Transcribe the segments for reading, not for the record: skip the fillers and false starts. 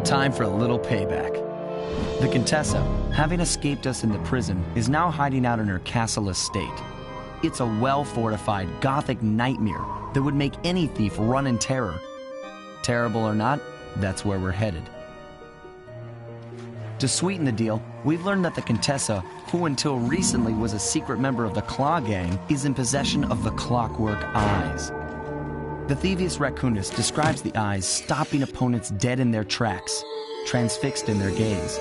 Time for a little payback. The Contessa, having escaped us in the prison, is now hiding out in her castle estate. It's a well-fortified Gothic nightmare that would make any thief run in terror. Terrible or not, that's where we're headed. To sweeten the deal, we've learned that the Contessa, who until recently was a secret member of the Claw Gang, is in possession of the Clockwork Eyes. The Thieves Raccoonist describes the eyes stopping opponents dead in their tracks, transfixed in their gaze.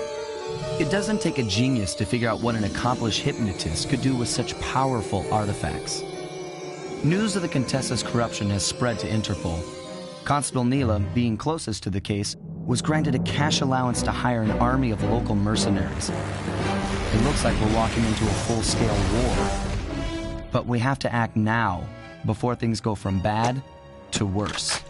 It doesn't take a genius to figure out what an accomplished hypnotist could do with such powerful artifacts. News of the Contessa's corruption has spread to Interpol. Constable Neela, being closest to the case, was granted a cash allowance to hire an army of local mercenaries. It looks like we're walking into a full-scale war. But we have to act now, before things go from bad to worse.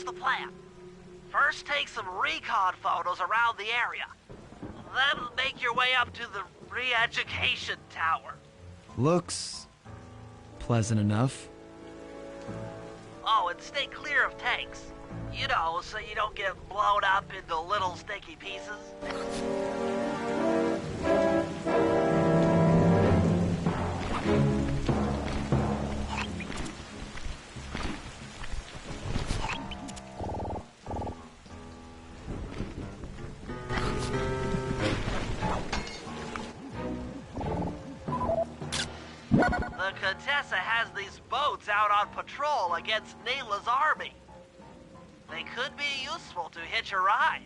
the plan. First take some recon photos around the area. Then make your way up to the re-education tower. Looks pleasant enough. Oh, and stay clear of tanks. You know, so you don't get blown up into little sticky pieces. The Contessa has these boats out on patrol against Nayla's army. They could be useful to hitch a ride.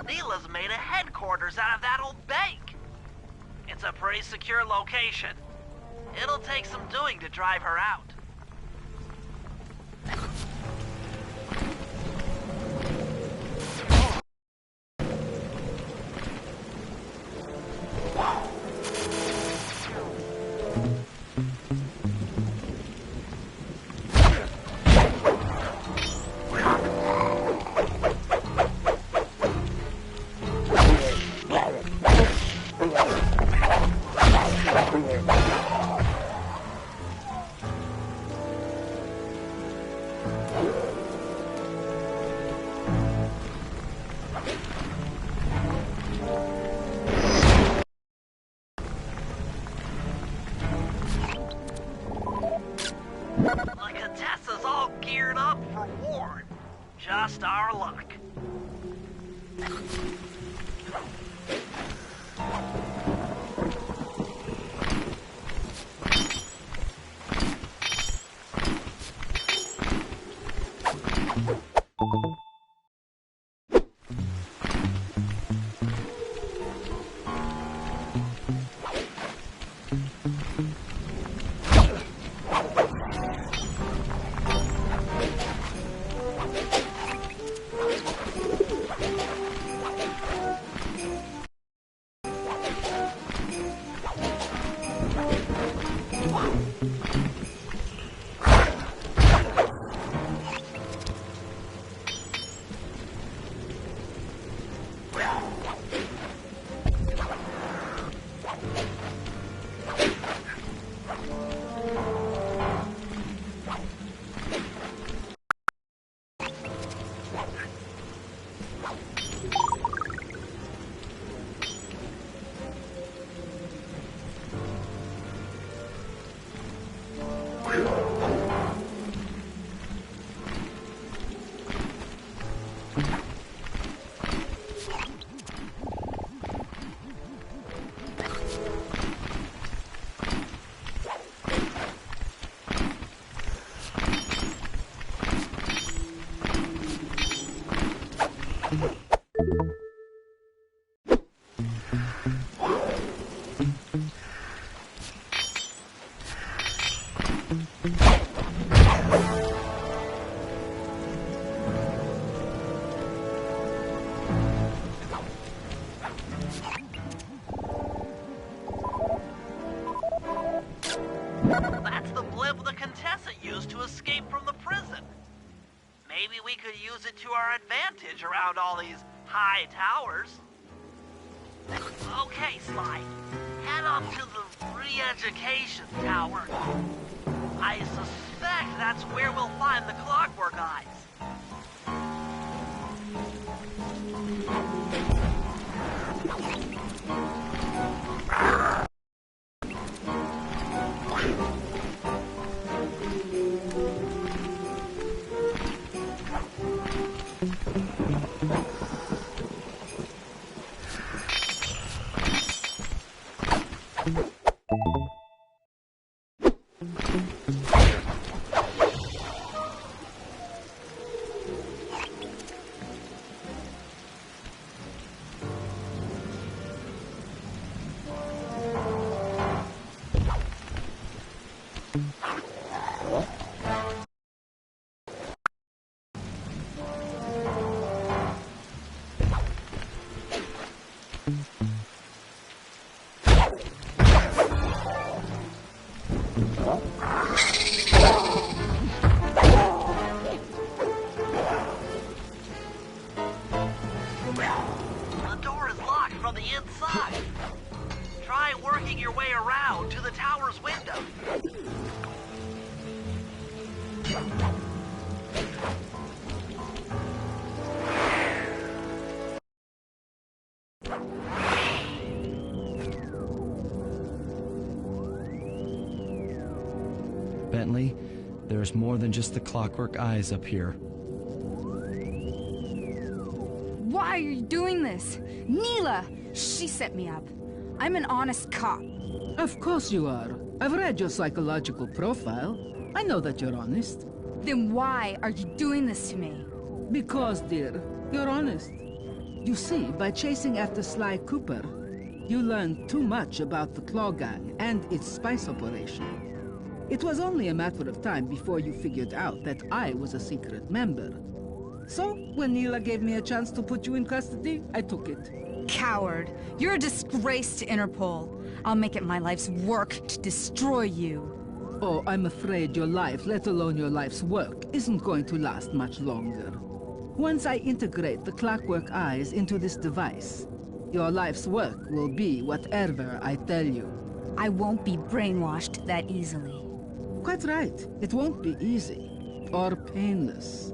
Neela's made a headquarters out of that old bank. It's a pretty secure location. It'll take some doing to drive her out. The Contessa's all geared up for war. Just our luck. That's the blimp the Contessa used to escape from the prison. Maybe we could use it to our advantage around all these high towers. Okay, Sly. Head up to the re-education tower. I suspect that's where we'll find the Clockwork Eyes. Evidently, there's more than just the clockwork eyes up here. Why are you doing this? Neela! She set me up. I'm an honest cop. Of course you are. I've read your psychological profile. I know that you're honest. Then why are you doing this to me? Because, dear, you're honest. You see, by chasing after Sly Cooper, you learned too much about the Claw Gang and its spice operation. It was only a matter of time before you figured out that I was a secret member. So, when Neela gave me a chance to put you in custody, I took it. Coward. You're a disgrace to Interpol. I'll make it my life's work to destroy you. Oh, I'm afraid your life, let alone your life's work, isn't going to last much longer. Once I integrate the clockwork eyes into this device, your life's work will be whatever I tell you. I won't be brainwashed that easily. Quite right. It won't be easy or painless.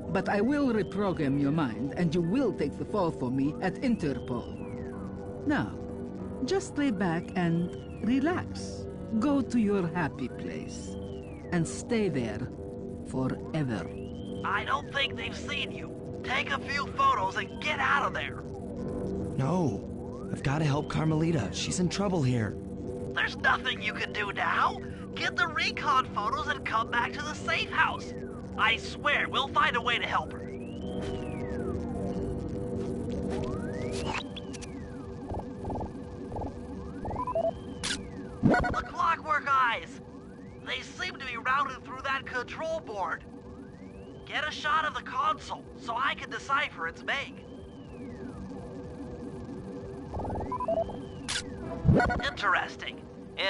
But I will reprogram your mind, and you will take the fall for me at Interpol. Now, just lay back and relax. Go to your happy place, and stay there forever. I don't think they've seen you. Take a few photos and get out of there. No, I've got to help Carmelita. She's in trouble here. There's nothing you can do now. Get the recon photos and come back to the safe house. I swear, we'll find a way to help her. The clockwork eyes! They seem to be routed through that control board. Get a shot of the console so I can decipher its make. Interesting.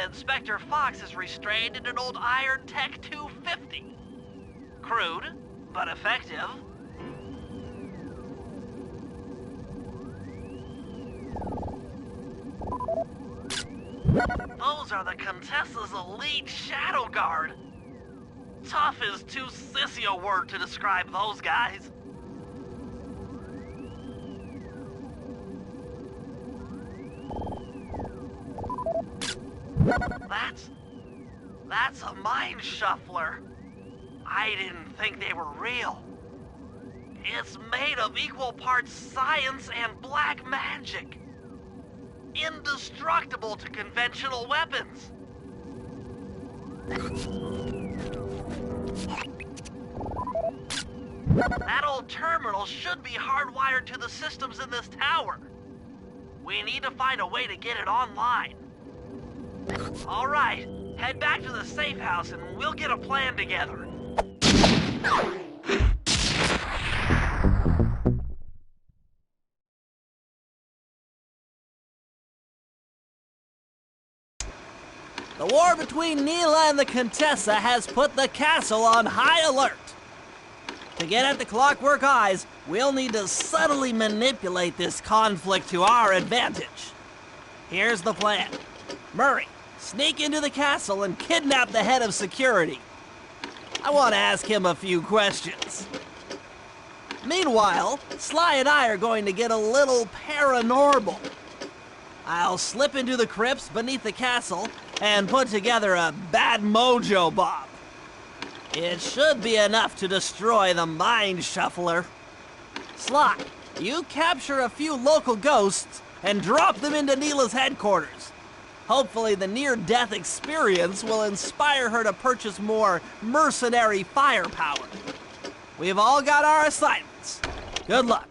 Inspector Fox is restrained in an old Iron Tech 250. Crude, but effective. Those are the Contessa's elite shadow guard. Tough is too sissy a word to describe those guys. That's a mind shuffler. I didn't think they were real. It's made of equal parts science and black magic. Indestructible to conventional weapons. That old terminal should be hardwired to the systems in this tower. We need to find a way to get it online. All right, head back to the safe house and we'll get a plan together. The war between Neela and the Contessa has put the castle on high alert. To get at the clockwork eyes, we'll need to subtly manipulate this conflict to our advantage. Here's the plan. Murray, sneak into the castle and kidnap the head of security. I want to ask him a few questions. Meanwhile, Sly and I are going to get a little paranormal. I'll slip into the crypts beneath the castle and put together a bad mojo bomb. It should be enough to destroy the mind shuffler. Sly, you capture a few local ghosts and drop them into Neela's headquarters. Hopefully the near-death experience will inspire her to purchase more mercenary firepower. We've all got our assignments. Good luck.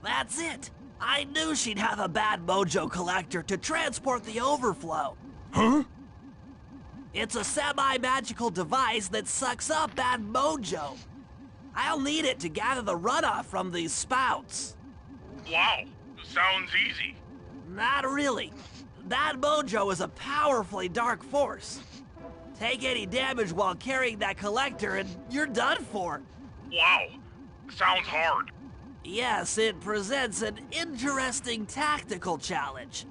That's it! I knew she'd have a bad mojo collector to transport the overflow. Huh? It's a semi-magical device that sucks up bad mojo. I'll need it to gather the runoff from these spouts. Wow, sounds easy. Not really. That mojo is a powerfully dark force. Take any damage while carrying that collector and you're done for. Wow, sounds hard. Yes, it presents an interesting tactical challenge.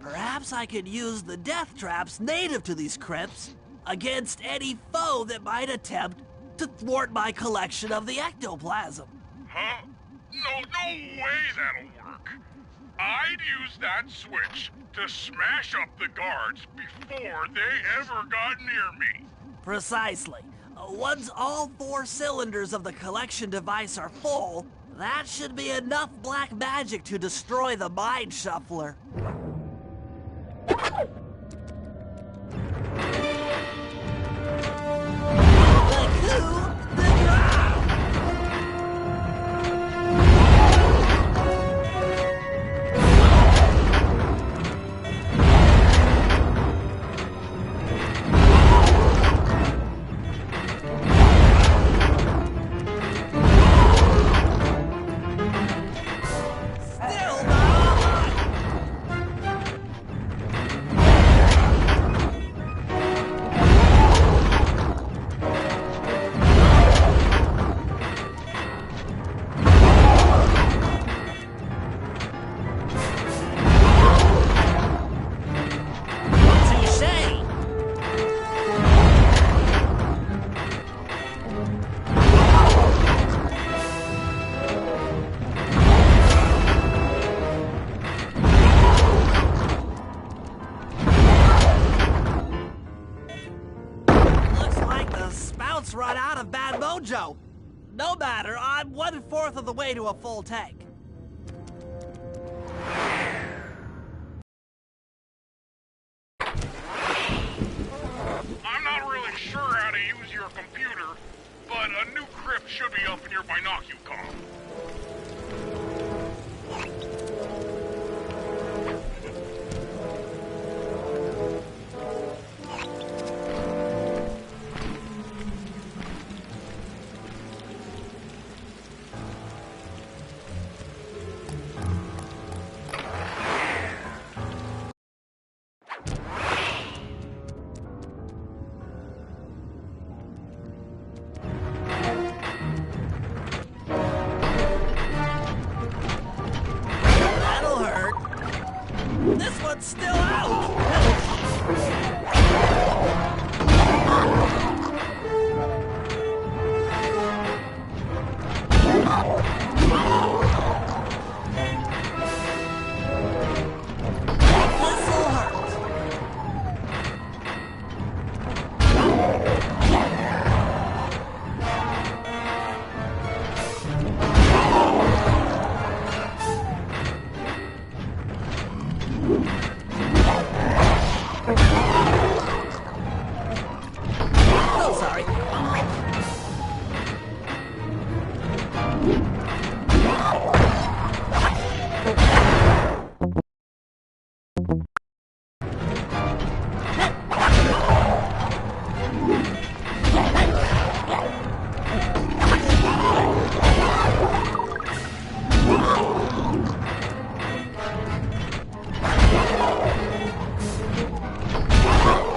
Perhaps I could use the death traps native to these crypts against any foe that might attempt to thwart my collection of the ectoplasm. Huh? No way that'll work. I'd use that switch to smash up the guards before they ever got near me. Precisely. Once all 4 cylinders of the collection device are full, that should be enough black magic to destroy the Mind Shuffler. Run out of bad mojo. No matter, I'm 1/4 of the way to a full tank. I'm not really sure how to use your computer, but a new crypt should be up in your binocucom. This one's still out! This'll hurt. Oh, sorry.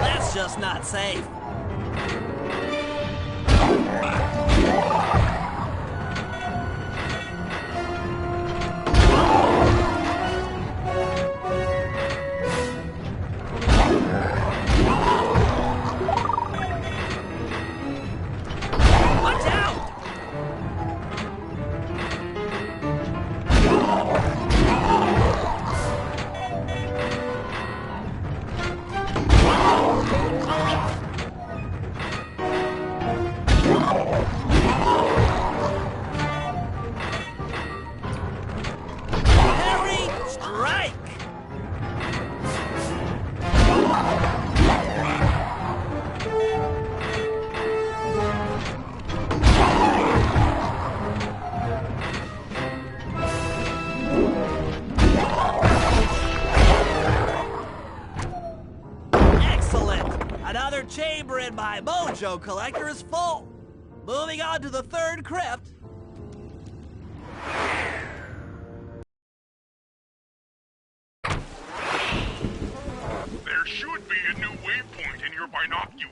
That's just not safe. Watch out! another chamber in my mojo collector is full. Moving on to the third crypt. There should be a new waypoint in your binocular.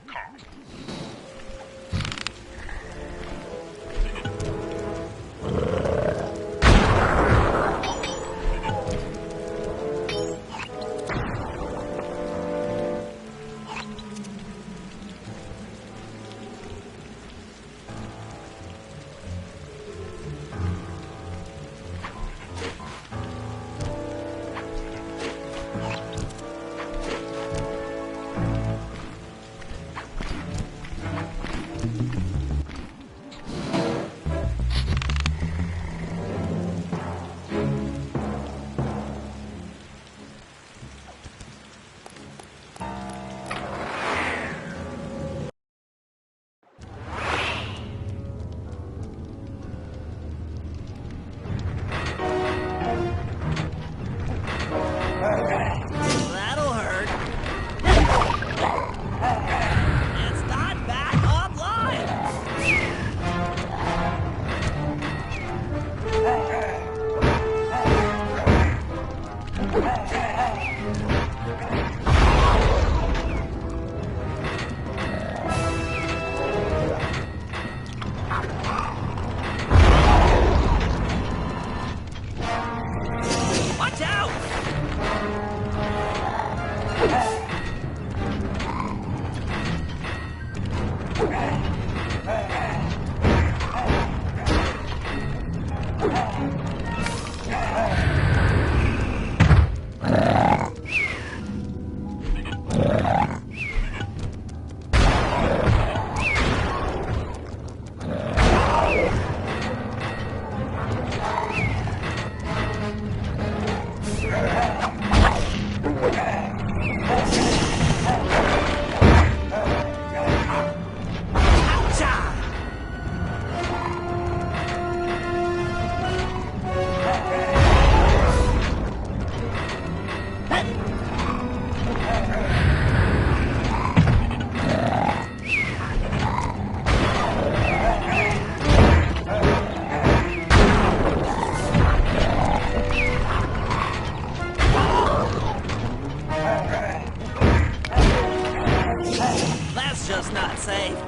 That'll hurt. It's not back online. Watch out! That's just not safe.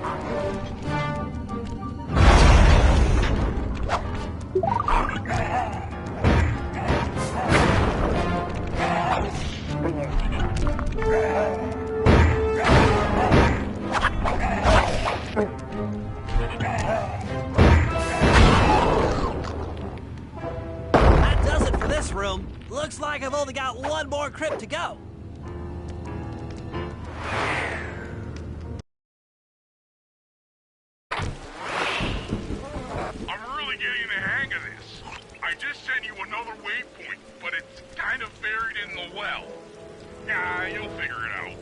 That does it for this room. Looks like I've only got one more crypt to go. I'm really getting the hang of this. I just sent you another waypoint, but it's kind of buried in the well. Yeah, you'll figure it out.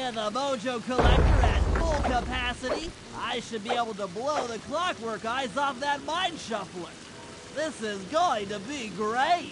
With a mojo collector at full capacity, I should be able to blow the clockwork eyes off that mind shuffler. This is going to be great!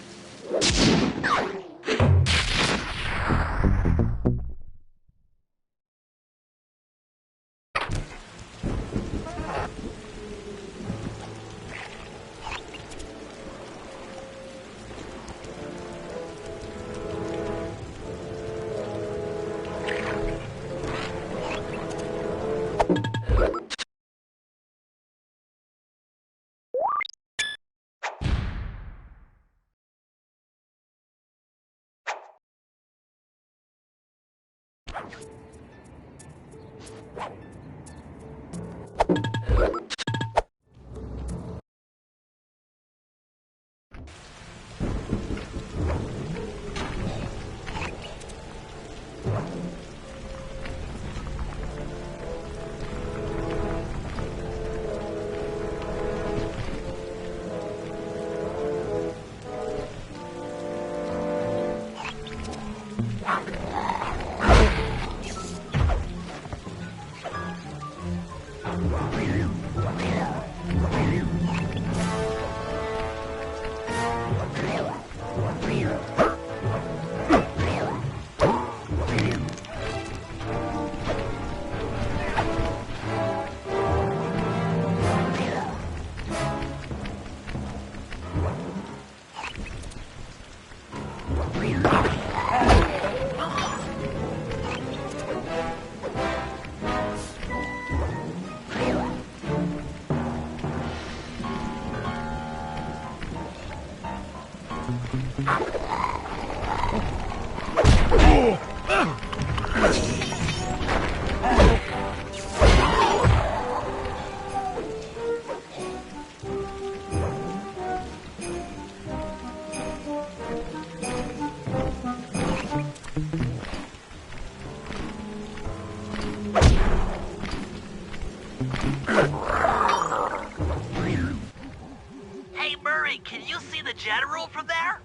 Can you see the general from there?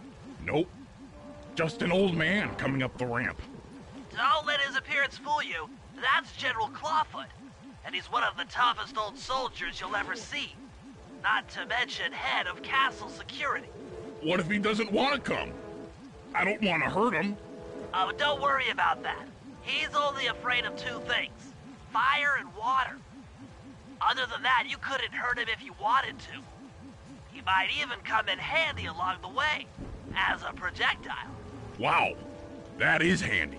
Nope. Just an old man coming up the ramp. Don't let his appearance fool you. That's General Clawfoot. And he's one of the toughest old soldiers you'll ever see. Not to mention head of castle security. What if he doesn't want to come? I don't want to hurt him. Oh, don't worry about that. He's only afraid of two things. Fire and water. Other than that, you couldn't hurt him if you wanted to. He might even come in handy along the way, as a projectile. Wow, that is handy.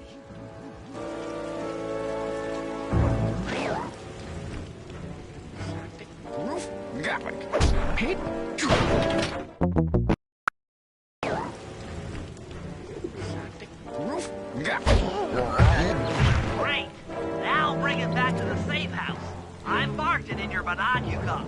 Great! Now bring it back to the safe house. I'm marked it in your binocular.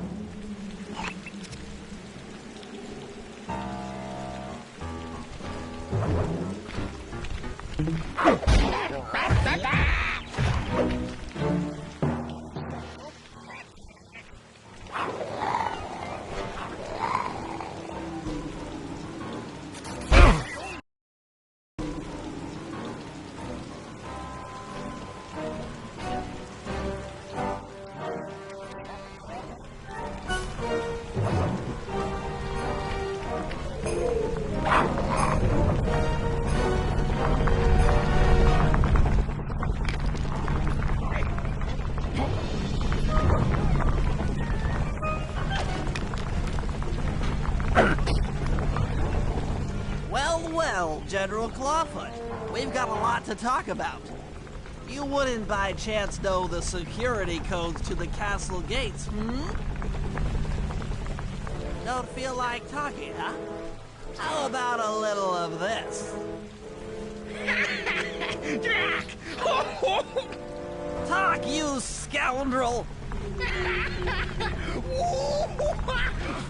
Well, General Clawfoot, we've got a lot to talk about. You wouldn't by chance know the security codes to the castle gates, Don't feel like talking, huh? How about a little of this? Jack! Talk, you scoundrel!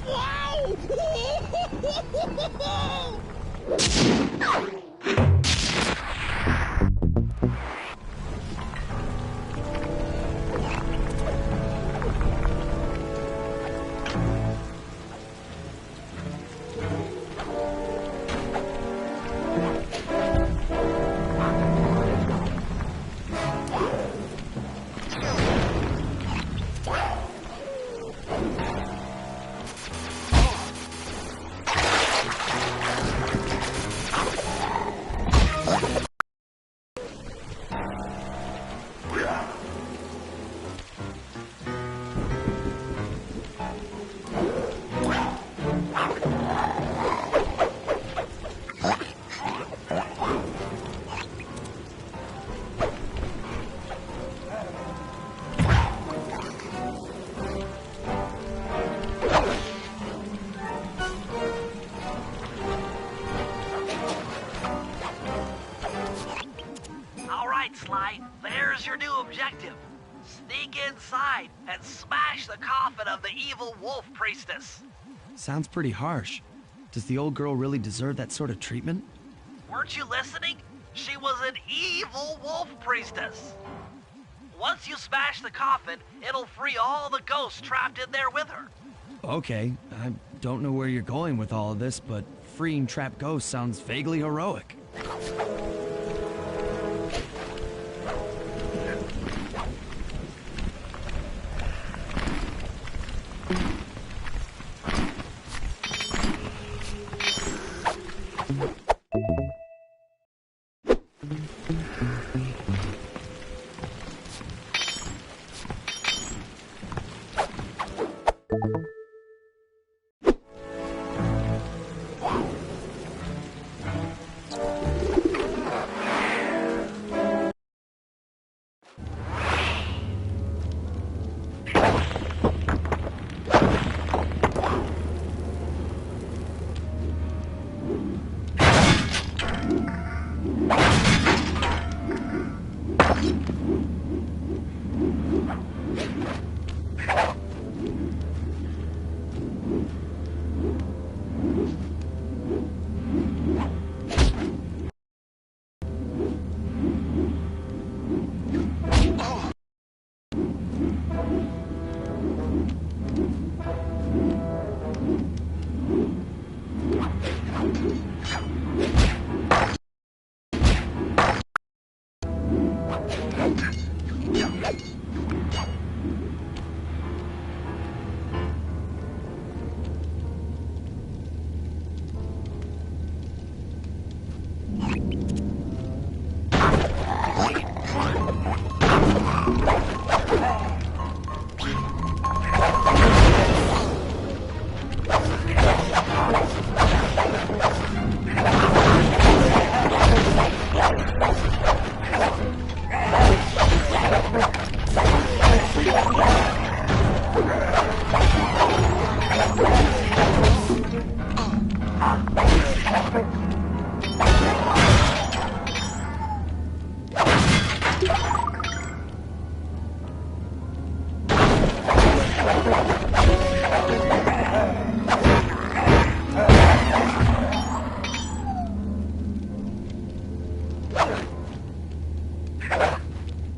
Wow! inside and smash the coffin of the evil wolf priestess. Sounds pretty harsh. Does the old girl really deserve that sort of treatment? Weren't you listening? She was an evil wolf priestess. Once you smash the coffin, it'll free all the ghosts trapped in there with her. Okay, I don't know where you're going with all of this, but freeing trapped ghosts sounds vaguely heroic.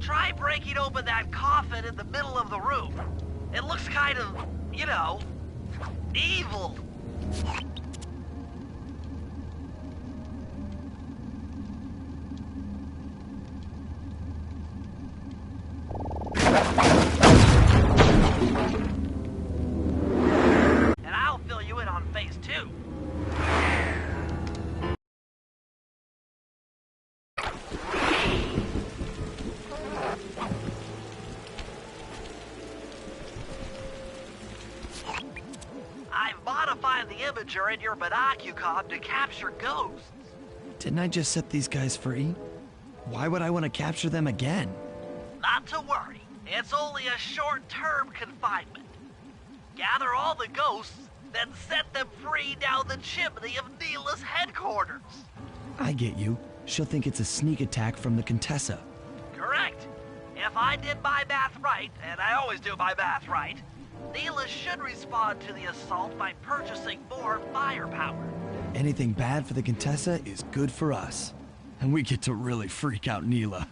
Try breaking open that coffin in the middle of the room. It looks kind of, you know, evil. And I'll fill you in on phase 2. I've modified the imager in your binocucom to capture ghosts. Didn't I just set these guys free? Why would I want to capture them again? Not to worry, it's only a short-term confinement. Gather all the ghosts, then set them free down the chimney of Neela's headquarters. I get you. She'll think it's a sneak attack from the Contessa. Correct. If I did my math right, and I always do my math right, Neela should respond to the assault by purchasing more firepower. Anything bad for the Contessa is good for us. And we get to really freak out Neela.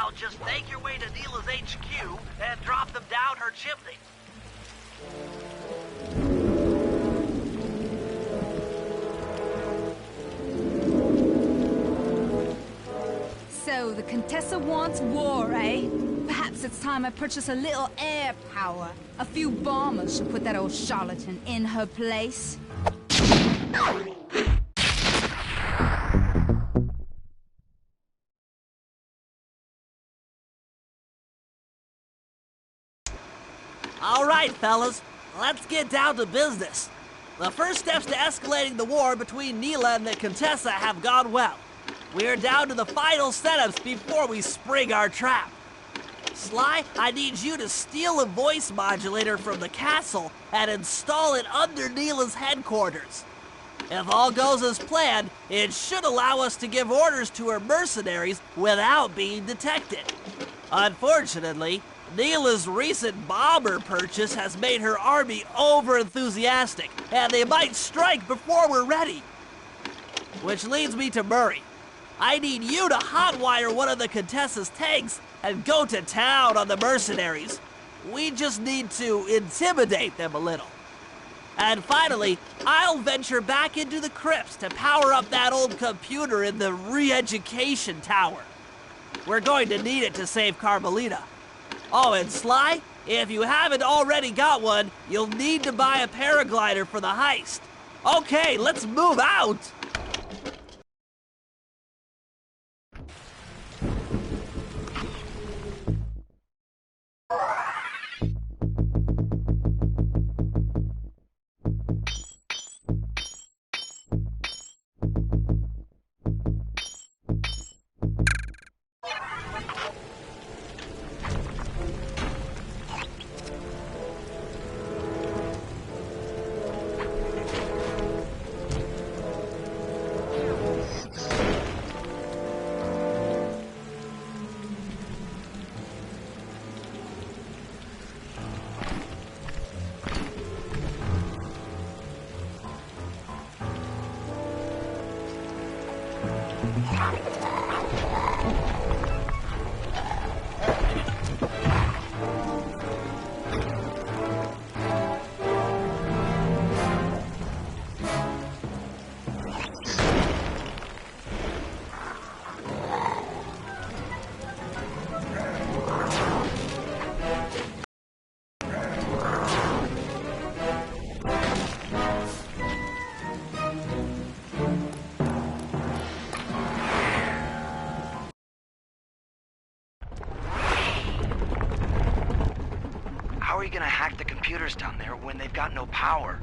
Now, just make your way to Neela's HQ and drop them down her chimney. So, the Contessa wants war, eh? Perhaps it's time I purchase a little air power. A few bombers should put that old charlatan in her place. All right, fellas, let's get down to business. The first steps to escalating the war between Neela and the Contessa have gone well. We're down to the final setups before we spring our trap. Sly, I need you to steal a voice modulator from the castle and install it under Neela's headquarters. If all goes as planned, it should allow us to give orders to her mercenaries without being detected. Unfortunately, Neela's recent bomber purchase has made her army over-enthusiastic, and they might strike before we're ready. Which leads me to Murray. I need you to hotwire one of the Contessa's tanks and go to town on the mercenaries. We just need to intimidate them a little. And finally, I'll venture back into the crypts to power up that old computer in the re-education tower. We're going to need it to save Carmelita. Oh, and Sly, if you haven't already got one, you'll need to buy a paraglider for the heist. Okay, let's move out! How are you gonna hack the computers down there when they've got no power?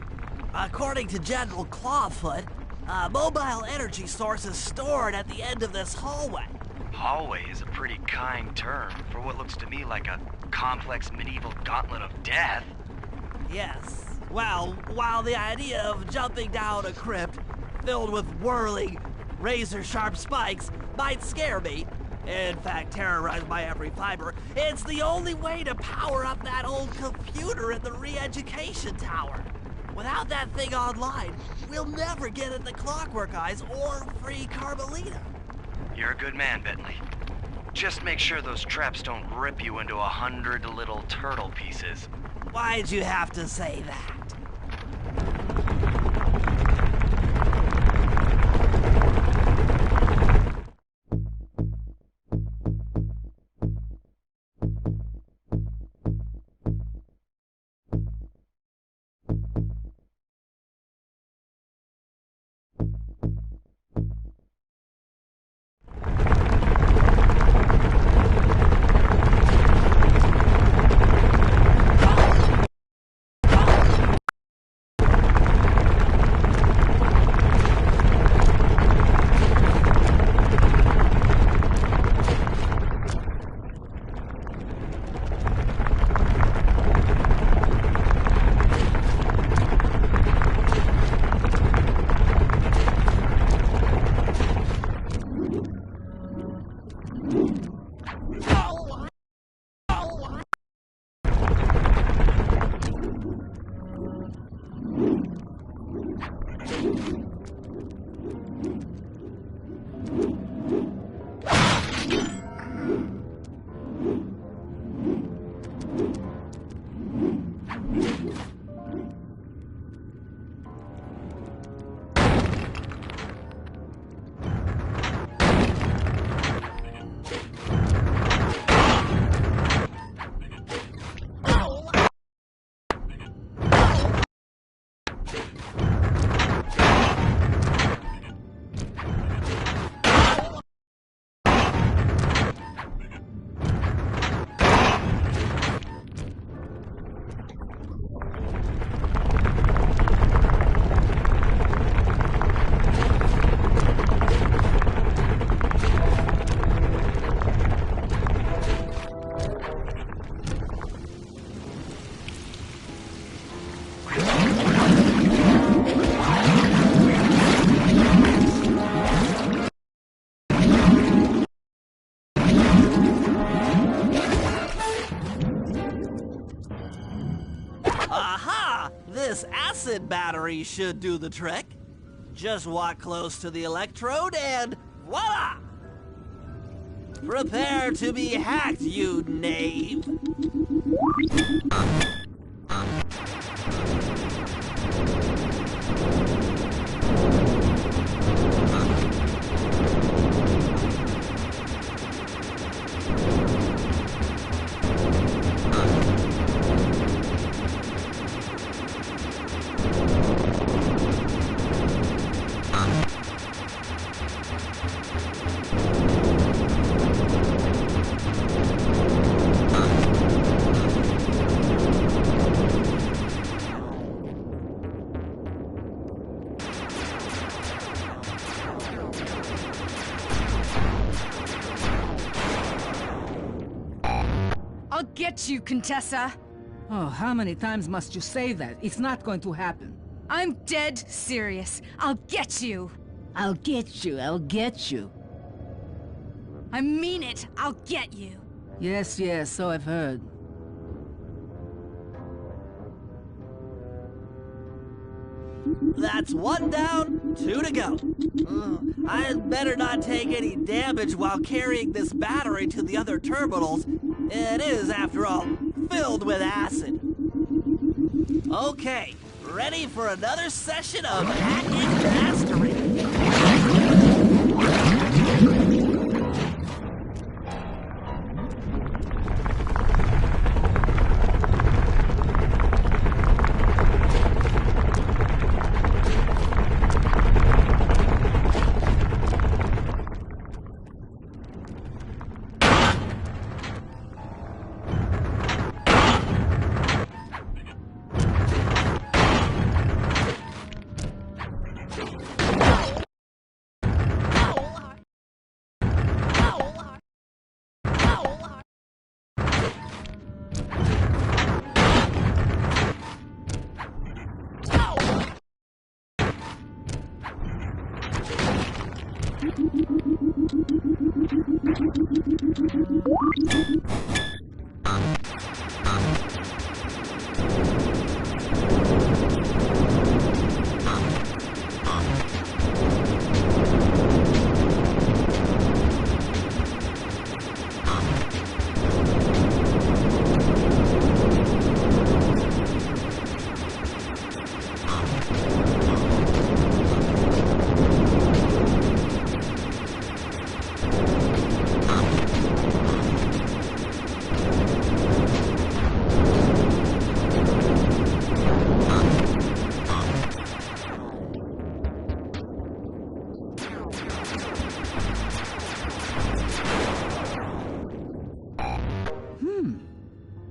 According to General Clawfoot, a mobile energy source is stored at the end of this hallway. Hallway is a pretty kind term for what looks to me like a complex medieval gauntlet of death. Yes. Well, while the idea of jumping down a crypt filled with whirling, razor-sharp spikes might scare me, in fact terrorize my every fiber, it's the only way to power up that old computer in the re-education tower. Without that thing online, we'll never get at the Clockwork Eyes or free Carmelita. You're a good man, Bentley. Just make sure those traps don't rip you into 100 little turtle pieces. Why'd you have to say that? Aha! This acid battery should do the trick. Just walk close to the electrode and voila! Prepare to be hacked, you knave! I'll get you, Contessa. Oh, how many times must you say that? It's not going to happen. I'm dead serious. I'll get you. I'll get you, I'll get you. I mean it. I'll get you. Yes, yes, so I've heard. That's one down, two to go. I'd better not take any damage while carrying this battery to the other terminals. It is, after all, filled with acid. Okay, ready for another session of hacking mastery.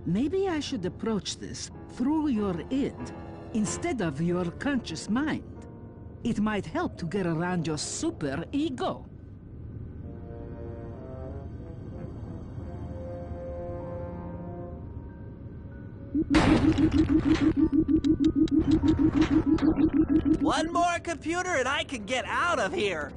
Maybe I should approach this through your id, instead of your conscious mind. It might help to get around your super ego. One more computer and I can get out of here.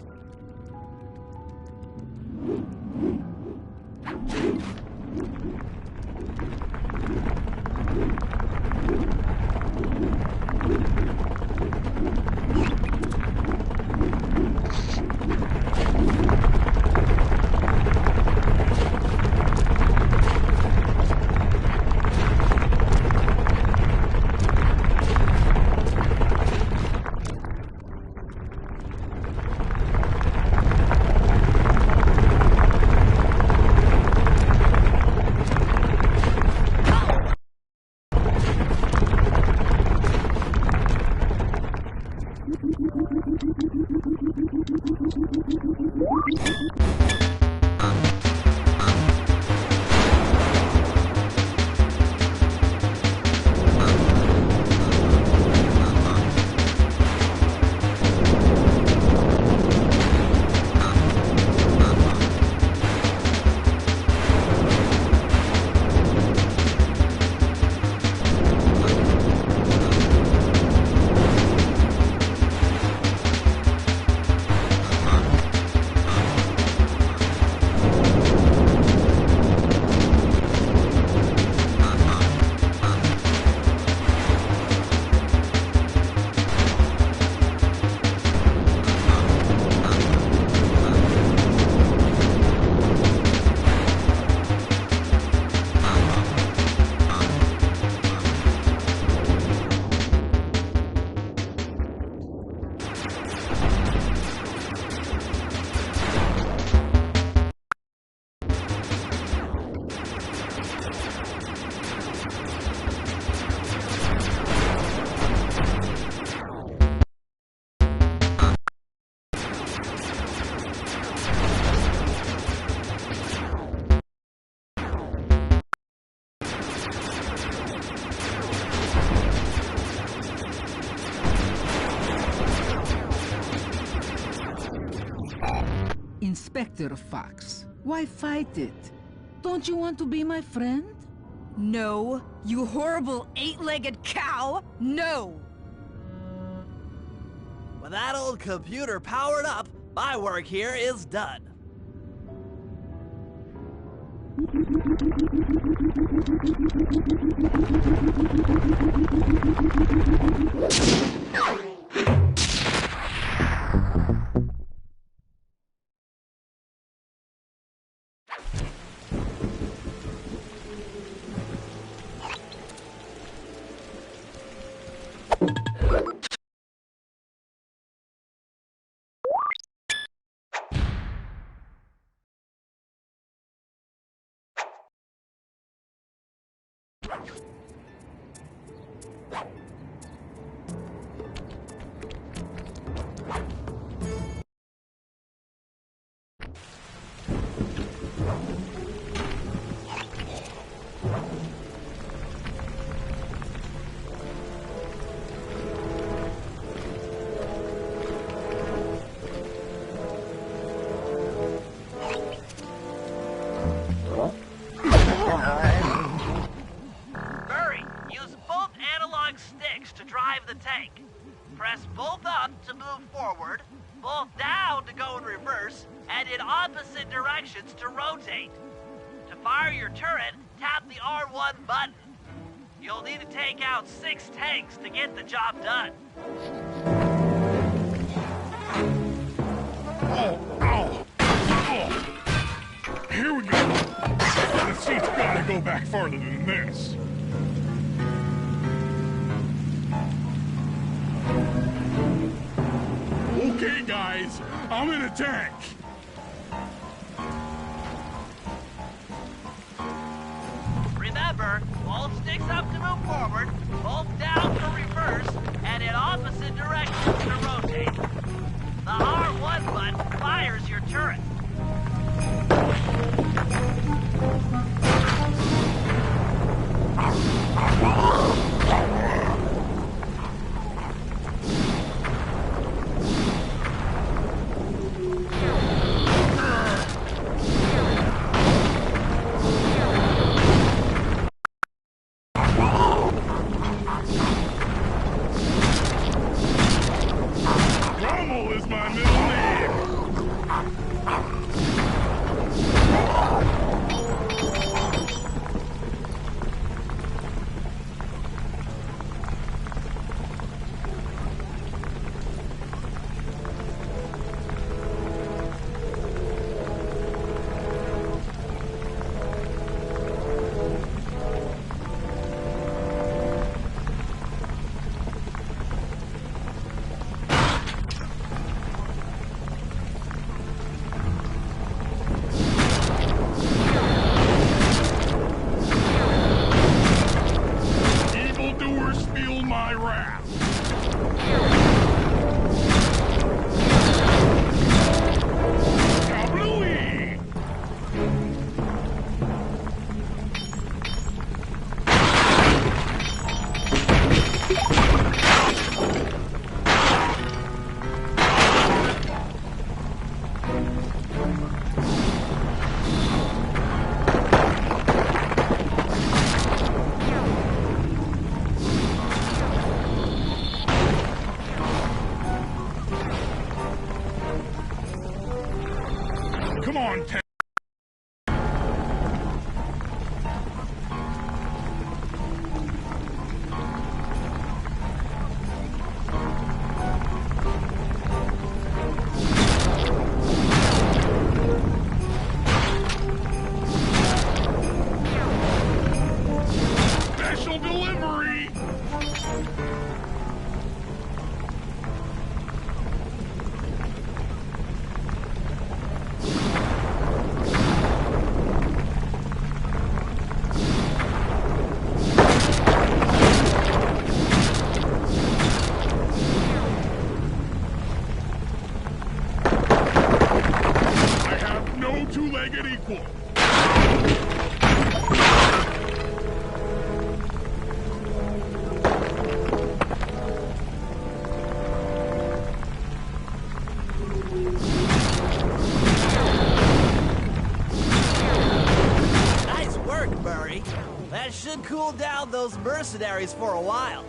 Inspector Fox. Why fight it? Don't you want to be my friend? No, you horrible eight-legged cow! No! With that old computer powered up, my work here is done. To drive the tank. Press both up to move forward, both down to go in reverse, and in opposite directions to rotate. To fire your turret, tap the R1 button. You'll need to take out 6 tanks to get the job done. Here we go. The seat's gotta go back farther than this. Okay, guys, I'm in a tank. Remember, both sticks up to move forward, both down for reverse, and in opposite directions to rotate. The R1 button fires your turret. Come on, Tank. worry. That should cool down those mercenaries for a while.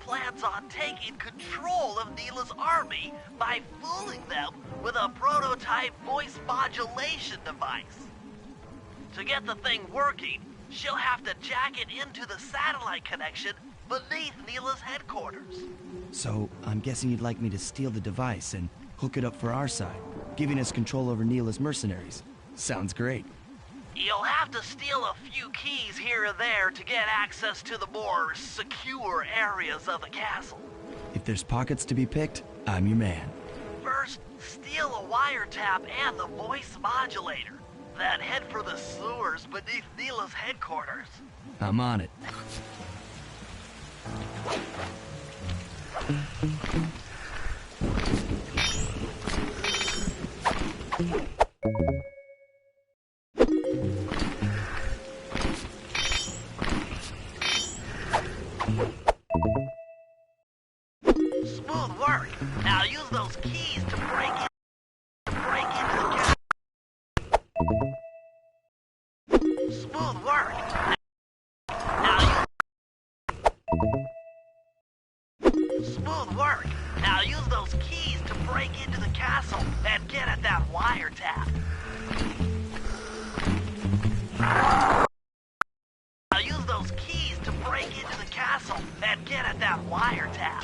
Plans on taking control of Neela's army by fooling them with a prototype voice modulation device. To get the thing working, she'll have to jack it into the satellite connection beneath Neela's headquarters. So, I'm guessing you'd like me to steal the device and hook it up for our side, giving us control over Neela's mercenaries. Sounds great. You'll have to steal a few keys here and there to get access to the more secure areas of the castle. If there's pockets to be picked, I'm your man. First, steal a wiretap and the voice modulator. Then head for the sewers beneath Neela's headquarters. I'm on it. Smooth work. Now use those keys to break into the castle. Smooth work. Smooth work. Now use those keys to break into the castle and get at that wiretap. Now use those keys to break into the castle and get at that wiretap.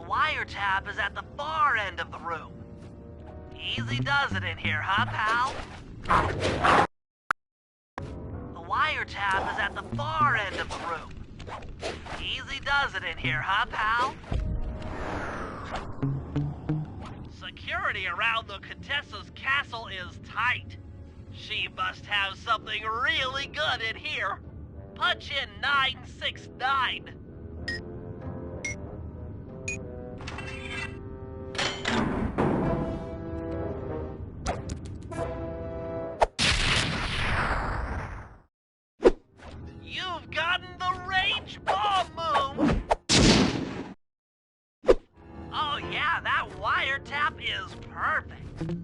Wiretap is at the far end of the room. Easy does it in here, huh, pal? The wiretap is at the far end of the room. Easy does it in here, huh, pal? Security around the Contessa's castle is tight. She must have something really good in here. Punch in 969. You've gotten the range bomb move! Yeah, that wiretap is perfect.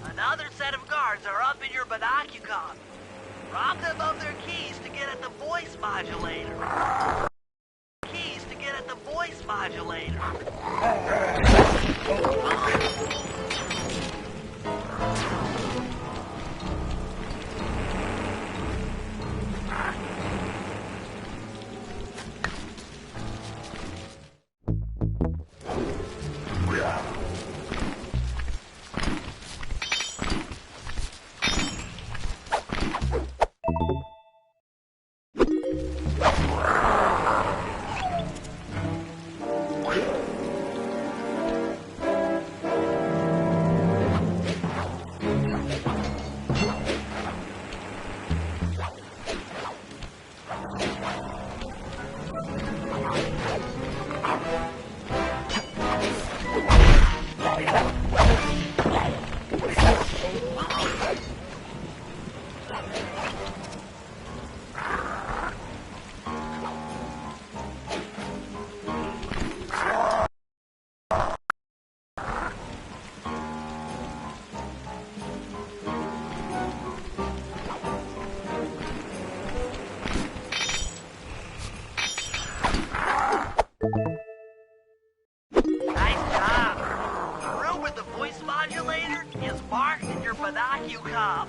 Another set of guards are up in your binocular. Rob them of their keys to get at the voice modulator. Keys to get at the voice modulator. Nice job. The room with the voice modulator is marked in your binocular.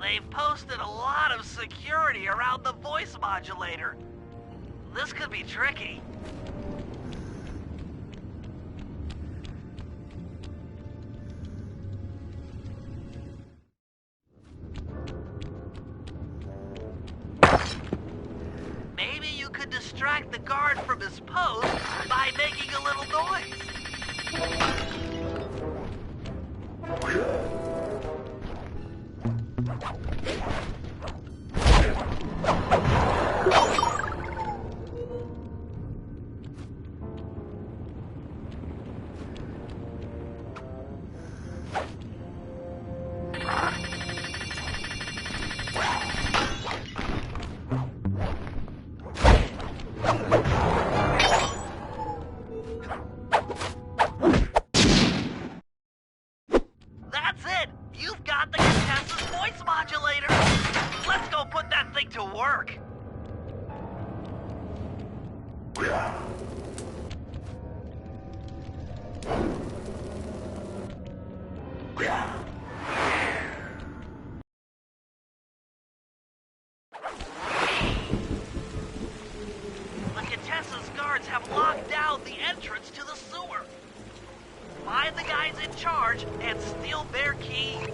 They've posted a lot of security around the voice modulator. This could be tricky. Maybe you could distract the guard from his post by making a little noise. That's it! You've got the Contessa's voice modulator! Let's go put that thing to work! The Contessa's guards have locked down the entrance to the sewer. Find the guys in charge and steal their keys.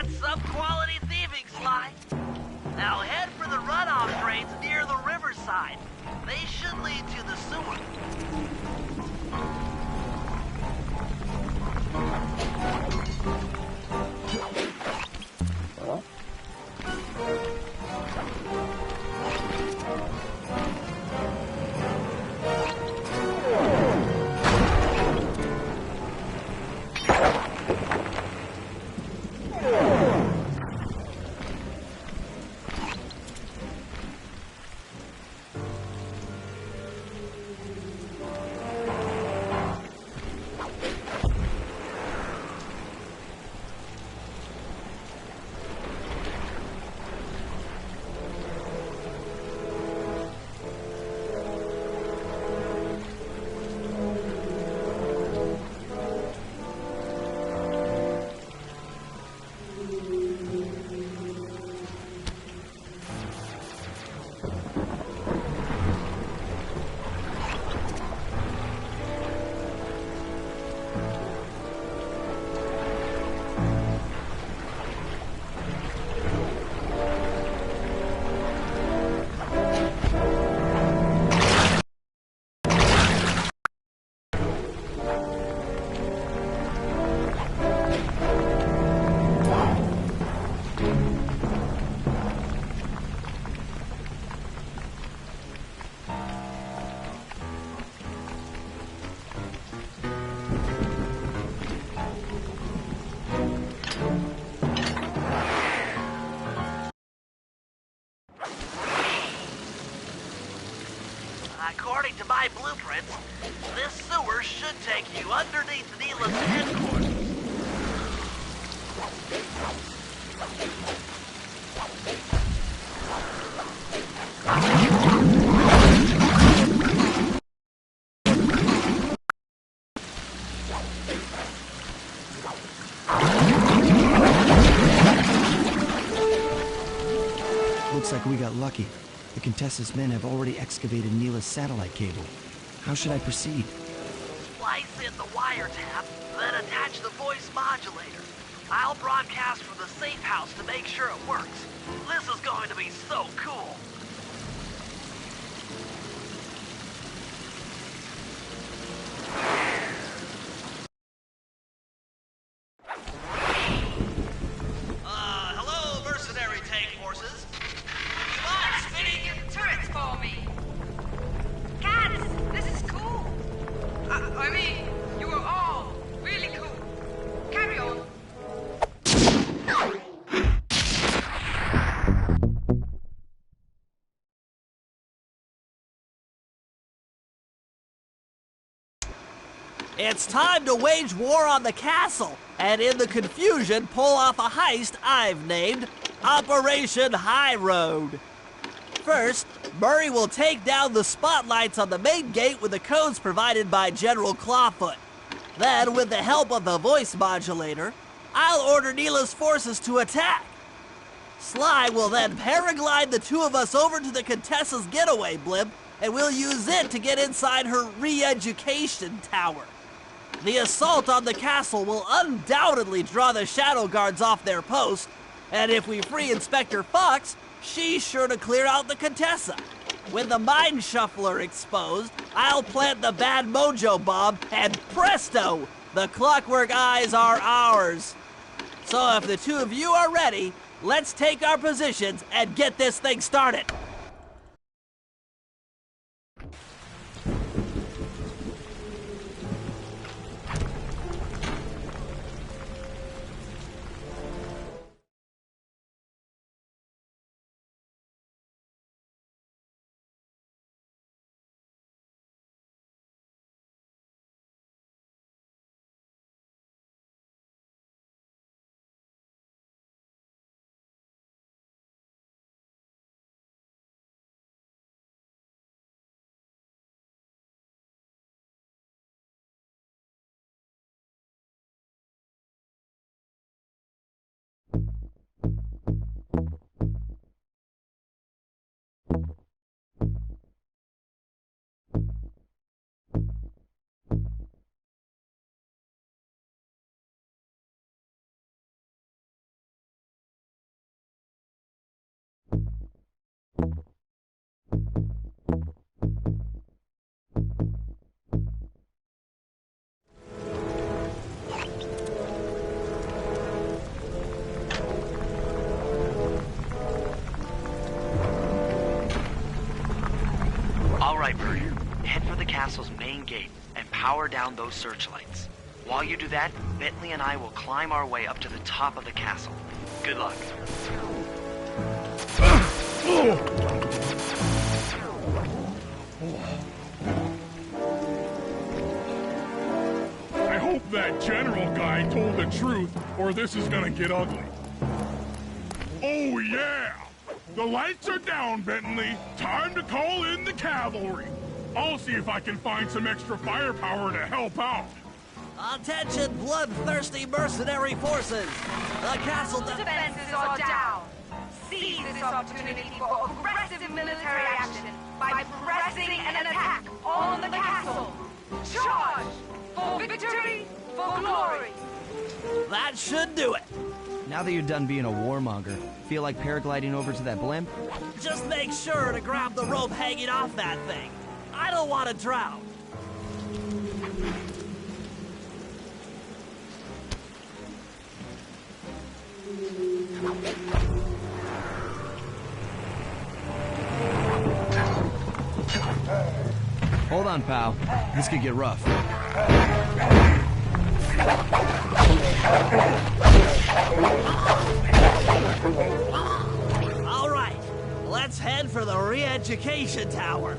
That's some quality thieving, Sly. Now head for the runoff drains near the riverside. They should lead to the sewer. According to my blueprints, this sewer should take you underneath Neela's headquarters. Looks like we got lucky. The Contessa's men have already excavated Neela's satellite cable. How should I proceed? Splice in the wiretap, then attach the voice modulator. I'll broadcast from the safe house to make sure it works. This is going to be so cool. Hello, mercenary tank forces. You mind spinning your Turrets for me. Guys, this is cool. I mean, you are all really cool. Carry on. It's time to wage war on the castle, and in the confusion, pull off a heist I've named Operation High Road. First, Murray will take down the spotlights on the main gate with the codes provided by General Clawfoot. Then, with the help of the voice modulator, I'll order Neela's forces to attack. Sly will then paraglide the two of us over to the Contessa's getaway blimp, and we'll use it to get inside her re-education tower. The assault on the castle will undoubtedly draw the Shadow Guards off their post, and if we free Inspector Fox, she's sure to clear out the Contessa. With the Mind Shuffler exposed, I'll plant the bad mojo bomb, and presto! The Clockwork Eyes are ours. So if the two of you are ready, let's take our positions and get this thing started. Head for the castle's main gate and power down those searchlights. While you do that, Bentley and I will climb our way up to the top of the castle. Good luck. I hope that general guy told the truth, or this is gonna get ugly. Oh yeah! The lights are down, Bentley. Time to call in the cavalry. I'll see if I can find some extra firepower to help out. Attention, bloodthirsty mercenary forces! The castle Defenses are down. Seize this opportunity for aggressive military action by pressing an attack on the castle. Charge! For victory, for glory! That should do it. Now that you're done being a warmonger, feel like paragliding over to that blimp? Just make sure to grab the rope hanging off that thing. I don't want to drown. Hold on, pal. This could get rough. All right, let's head for the re-education tower.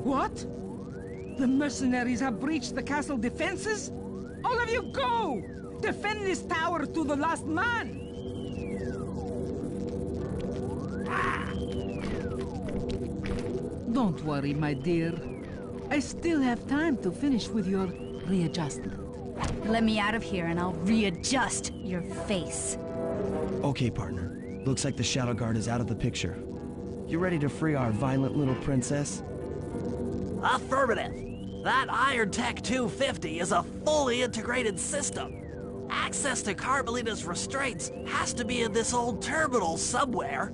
What? The mercenaries have breached the castle defenses? All of you go! Defend this tower to the last man! Don't worry, my dear. I still have time to finish with your readjustment. Let me out of here and I'll readjust your face. Okay, partner. Looks like the Shadow Guard is out of the picture. You ready to free our violent little princess? Affirmative. That Iron Tech 250 is a fully integrated system. Access to Carmelita's restraints has to be in this old terminal somewhere.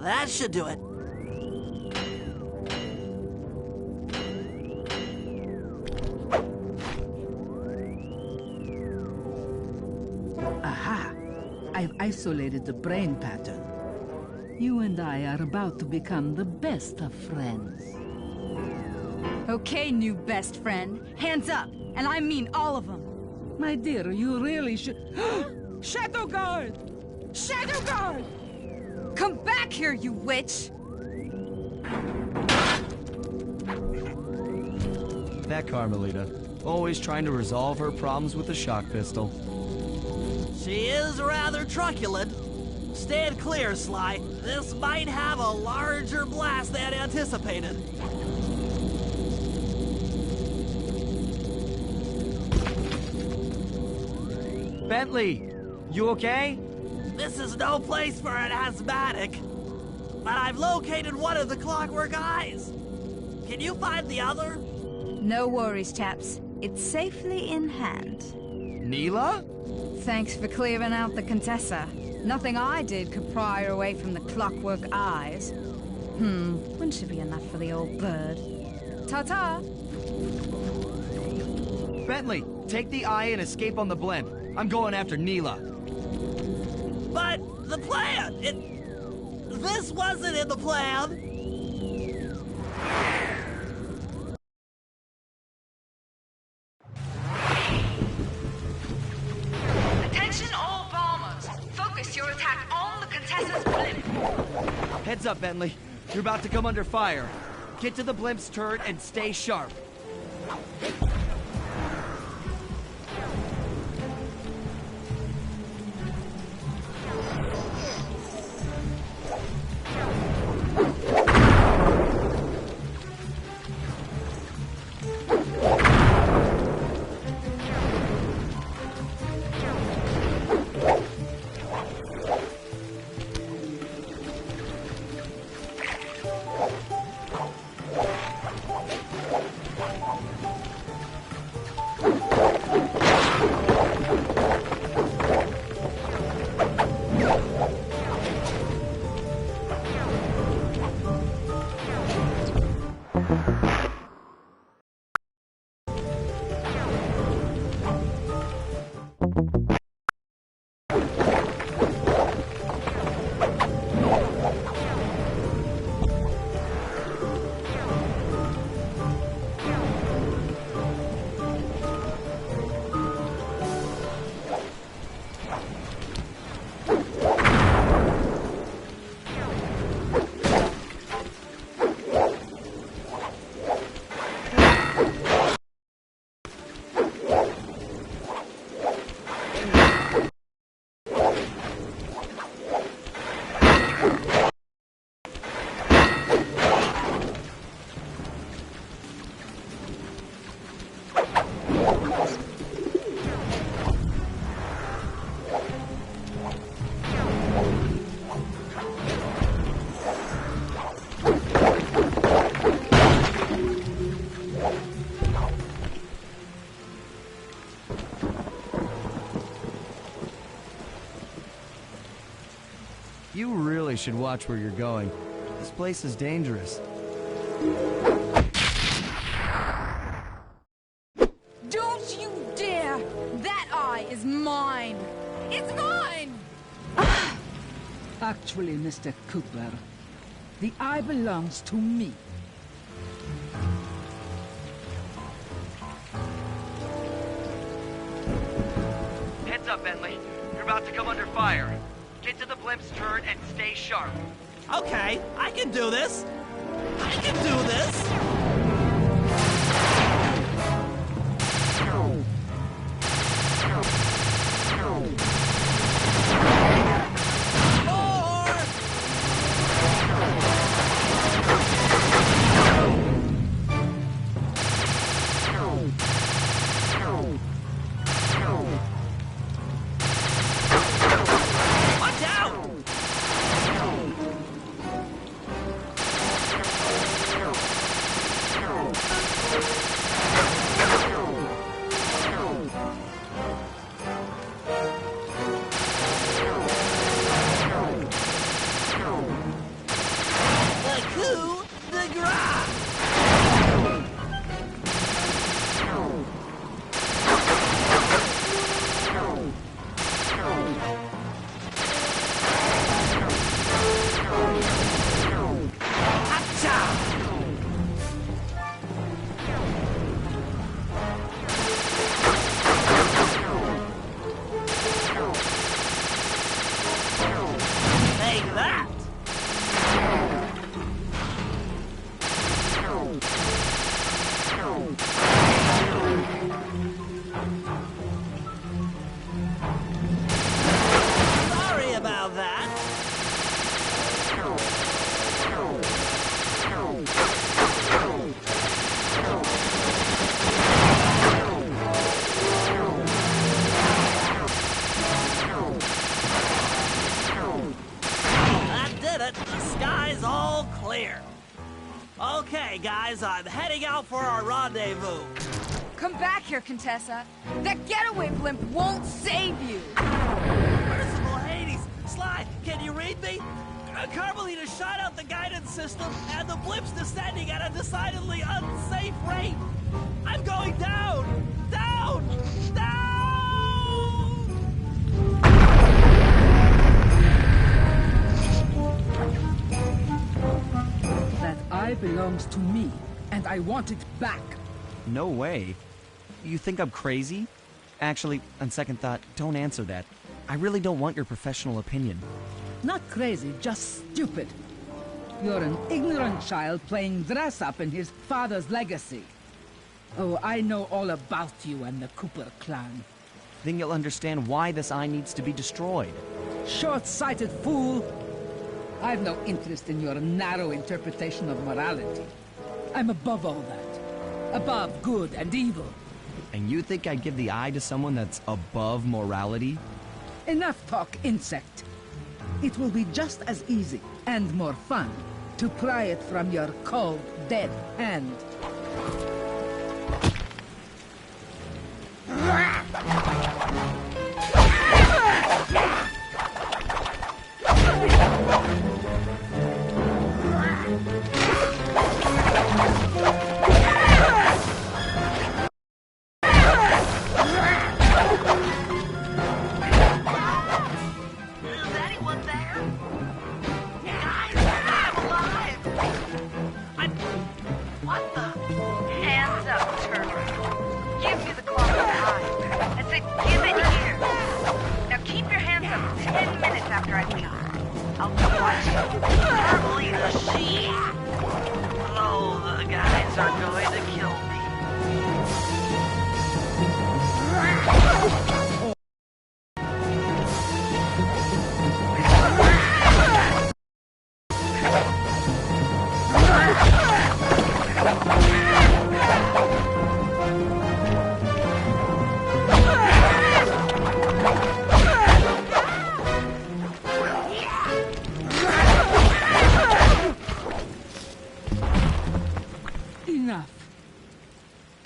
That should do it. Aha! I've isolated the brain pattern. You and I are about to become the best of friends. Okay, new best friend. Hands up, and I mean all of them. My dear, you really should... Shadow Guard! Shadow Guard! Come back here, you witch! That Carmelita. Always trying to resolve her problems with a shock pistol. She is rather truculent. Stand clear, Sly. This might have a larger blast than anticipated. Bentley! You okay? This is no place for an asthmatic. But I've located one of the Clockwork Eyes. Can you find the other? No worries, chaps. It's safely in hand. Neela? Thanks for clearing out the Contessa. Nothing I did could pry her away from the clockwork eyes. One should be enough for the old bird. Ta-ta! Bentley, take the eye and escape on the blimp. I'm going after Neela. But the plan! This wasn't in the plan! Attention all bombers! Focus your attack on the Contessa's blimp! Heads up, Bentley. You're about to come under fire. Get to the blimp's turret and stay sharp. You really should watch where you're going. This place is dangerous. Don't you dare! That eye is mine! It's mine! Actually, Mr. Cooper, the eye belongs to me. Heads up, Bentley. You're about to come under fire. Get to the blimp's turret and stay sharp. Okay, I can do this! I can do this! Okay, guys, I'm heading out for our rendezvous. Come back here, Contessa. That getaway blimp won't save you. Merciful Hades, read me? Carmelita shot out the guidance system, and the blip's descending at a decidedly unsafe rate. I'm going down! Down! Down! That eye belongs to me, and I want it back. No way. You think I'm crazy? Actually, on second thought, don't answer that. I really don't want your professional opinion. Not crazy, just stupid. You're an ignorant child playing dress-up in his father's legacy. Oh, I know all about you and the Cooper clan. Then you'll understand why this eye needs to be destroyed. Short-sighted fool! I've no interest in your narrow interpretation of morality. I'm above all that. Above good and evil. And you think I'd give the eye to someone that's above morality? Enough talk, insect. It will be just as easy and more fun to pry it from your cold, dead hand.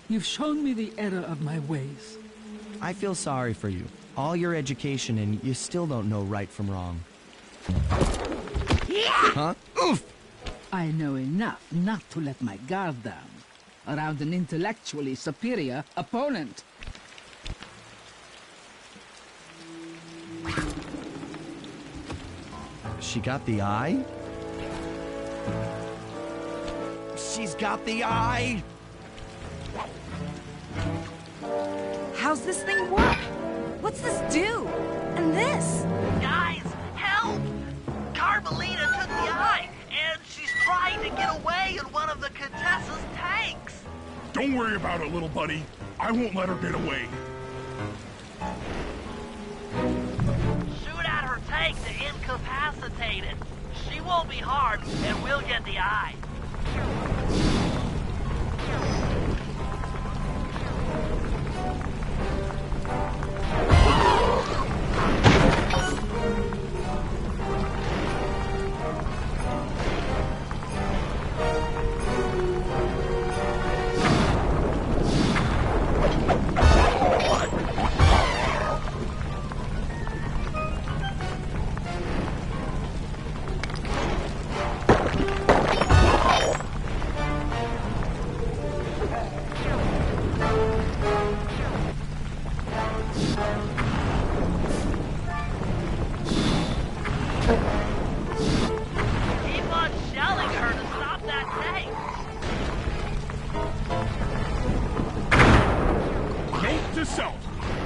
You've shown me the error of my ways. I feel sorry for you. All your education and you still don't know right from wrong. Huh? Oof! I know enough not to let my guard down around an intellectually superior opponent. She got the eye? She's got the eye! How's this thing work? What's this do? And this? Guys, help! Carmelita took the eye, and she's trying to get away in one of the Contessa's tanks. Don't worry about it, little buddy. I won't let her get away. Shoot at her tank to incapacitate it. She won't be harmed, and we'll get the eye.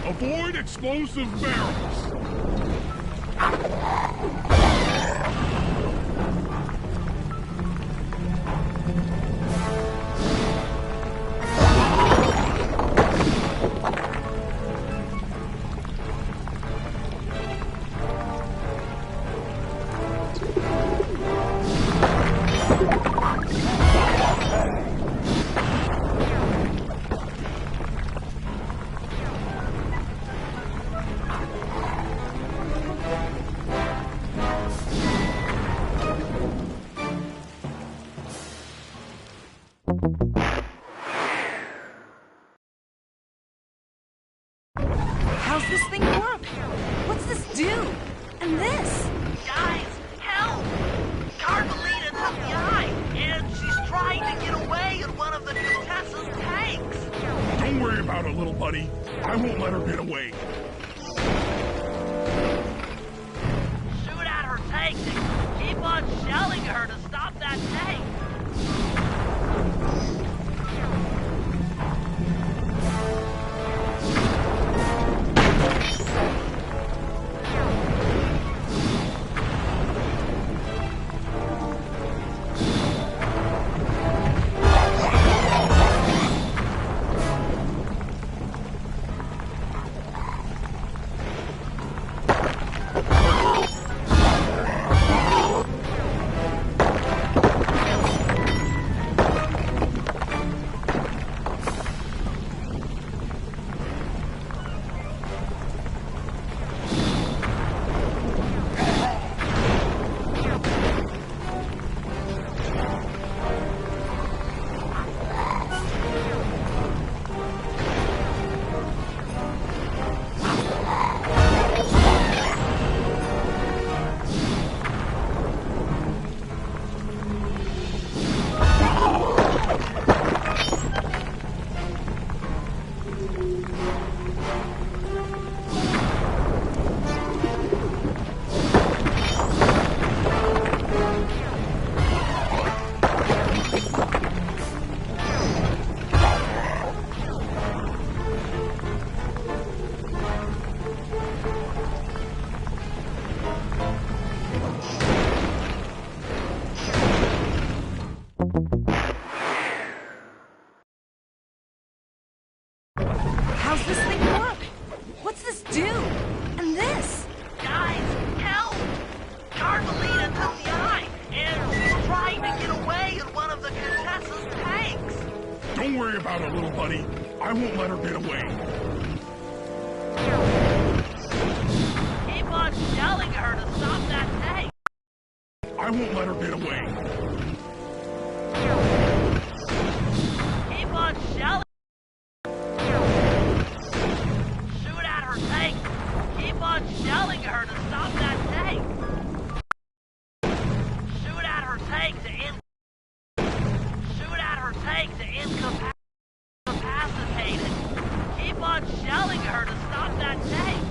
Avoid explosive barrels. How's this thing work? What's this do? And this? Guys, little buddy. I won't let her get away. Shoot at her tank and keep on shelling her to stop that tank. How's this thing work? What's this do? And this? Guys, help! Carmelita took the eye, and she's trying to get away in one of the Contessa's tanks. Don't worry about it, little buddy. I won't let her get away. Keep on shelling her to stop that tank. I won't let her get away. Keep on shelling. Shoot at her tank. Keep on shelling her to stop that tank. Shoot at her tank to incapacitate it. Keep on shelling her to stop that tank.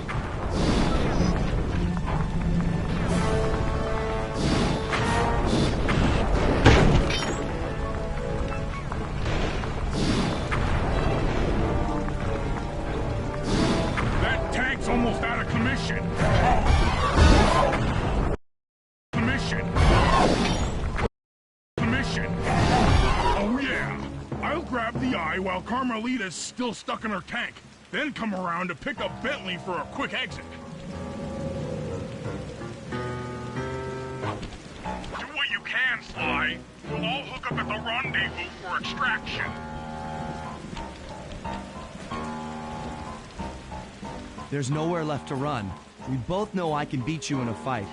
That tank's almost out of commission. Commission. Oh yeah. I'll grab the eye while Carmelita's still stuck in her tank. Then come around to pick up Bentley for a quick exit. Do what you can, Sly. We'll all hook up at the rendezvous for extraction. There's nowhere left to run. We both know I can beat you in a fight.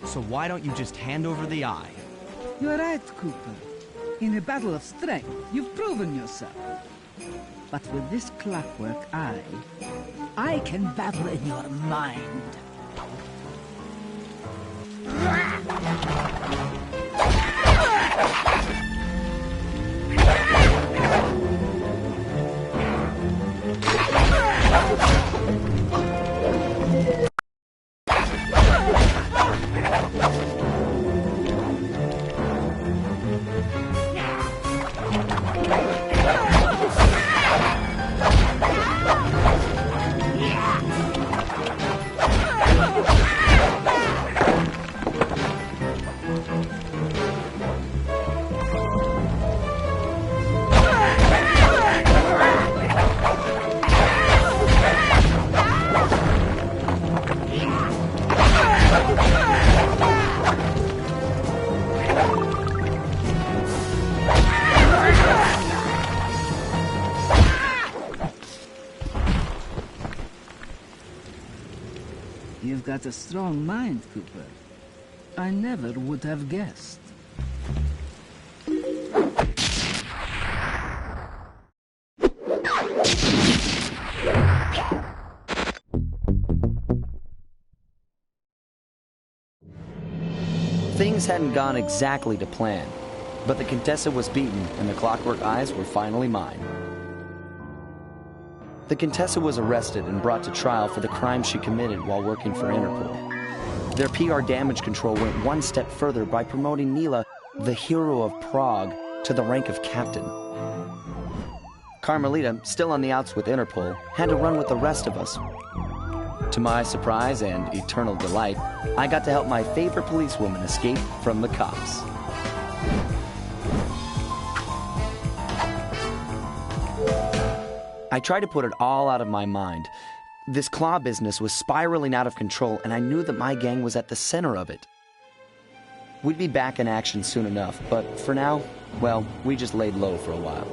So why don't you just hand over the eye? You're right, Cooper. In a battle of strength, you've proven yourself. But with this clockwork eye, I can battle in your mind. You've got a strong mind, Cooper. I never would have guessed. Things hadn't gone exactly to plan, but the Contessa was beaten and the clockwork eyes were finally mine. The Contessa was arrested and brought to trial for the crime she committed while working for Interpol. Their PR damage control went one step further by promoting Mila, the hero of Prague, to the rank of captain. Carmelita, still on the outs with Interpol, had to run with the rest of us. To my surprise and eternal delight, I got to help my favorite policewoman escape from the cops. I tried to put it all out of my mind. This claw business was spiraling out of control, and I knew that my gang was at the center of it. We'd be back in action soon enough, but for now, well, we just laid low for a while.